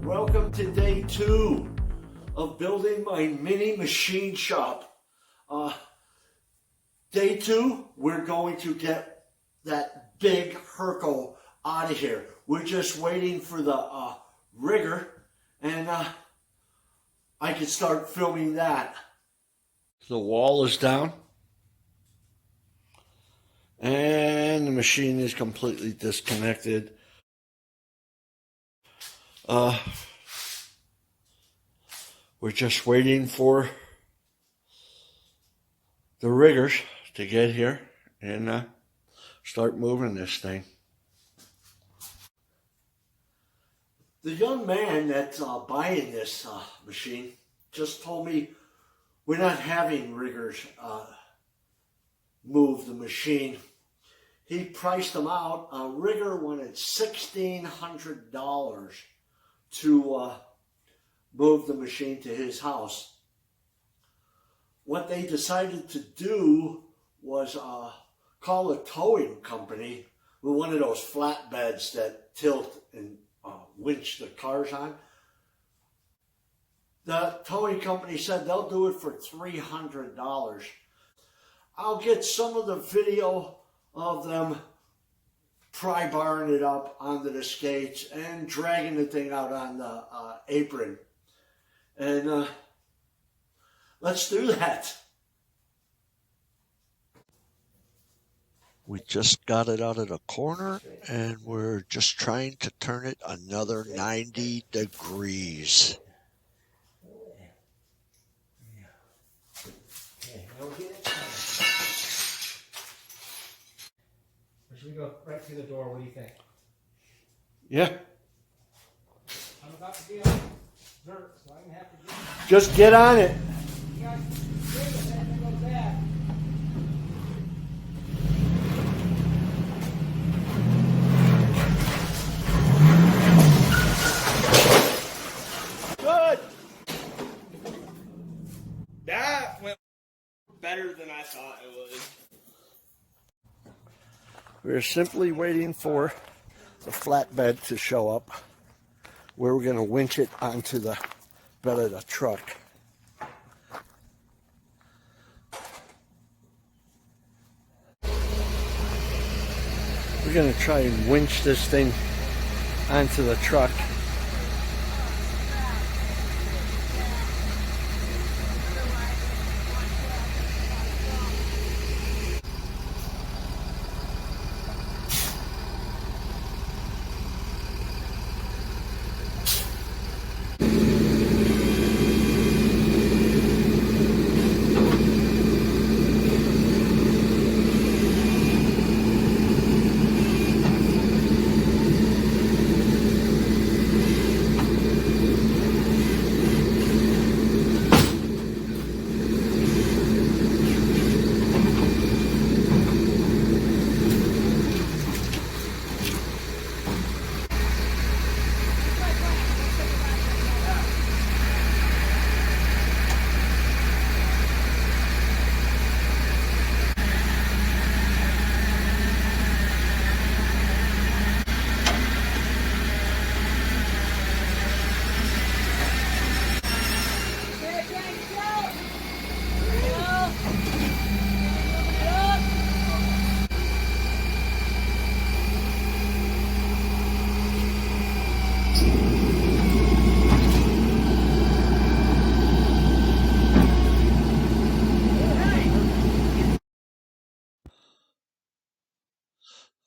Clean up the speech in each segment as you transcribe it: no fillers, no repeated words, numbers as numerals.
Welcome to day 2 of building my mini machine shop. Day 2, we're going to get that big Herco out of here. We're just waiting for the rigger, and I can start filming that. The wall is down, and the machine is completely disconnected. We're just waiting for the riggers to get here and start moving this thing. The young man that's buying this machine just told me we're not having riggers move the machine. He priced them out. A rigger wanted $1,600 to move the machine to his house. What they decided to do was call a towing company with one of those flatbeds that tilt and winch the cars on. The towing company said they'll do it for $300. I'll get some of the video of them pry barring it up onto the skates and dragging the thing out on the apron. And let's do that. We just got it out of the corner and we're just trying to turn it another 90 degrees. Should we go right through the door? What do you think? Yeah. I'm about to be on dirt, so I'm going to have to get... Just get on it. You guys dig it, and then go back. Good. That went better than I thought it would. We're simply waiting for the flatbed to show up, where we're going to winch it onto the bed of the truck. We're going to try and winch this thing onto the truck.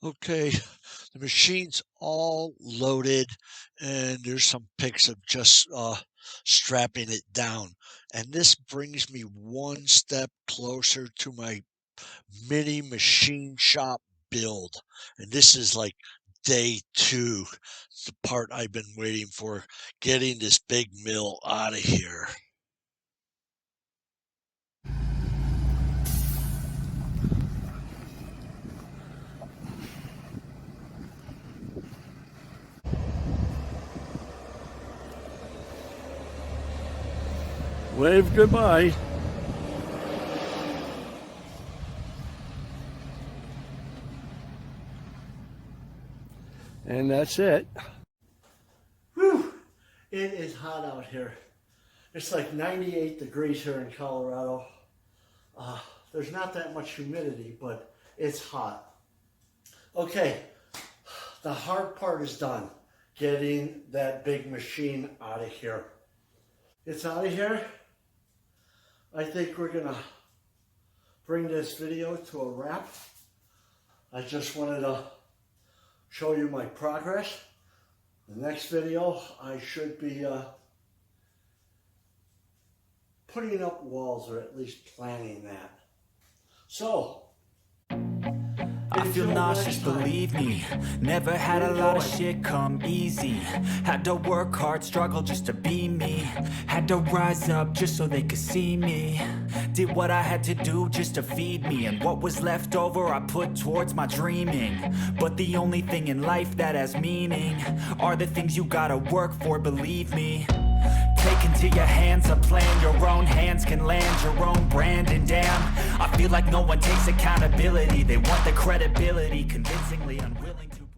Okay, the machine's all loaded and there's some pics of just strapping it down. And this brings me one step closer to my mini machine shop build. And this is like day 2, the part I've been waiting for, getting this big mill out of here. Wave goodbye. And that's it. Whew. It is hot out here. It's like 98 degrees here in Colorado. There's not that much humidity, but it's hot. Okay, the hard part is done. Getting that big machine out of here. It's out of here. I think we're gonna bring this video to a wrap. I just wanted to show you my progress. The next video, I should be putting up walls, or at least planning that. So, I feel nauseous, believe me. Never had a lot of shit come easy. Had to work hard, struggle just to be me. Had to rise up just so they could see me. Did what I had to do just to feed me. And what was left over I put towards my dreaming. But the only thing in life that has meaning are the things you gotta work for, believe me. Take into your hands a plan, your own hands can land your own brand. And damn, I feel like no one takes accountability. They want the credibility, convincingly unwilling to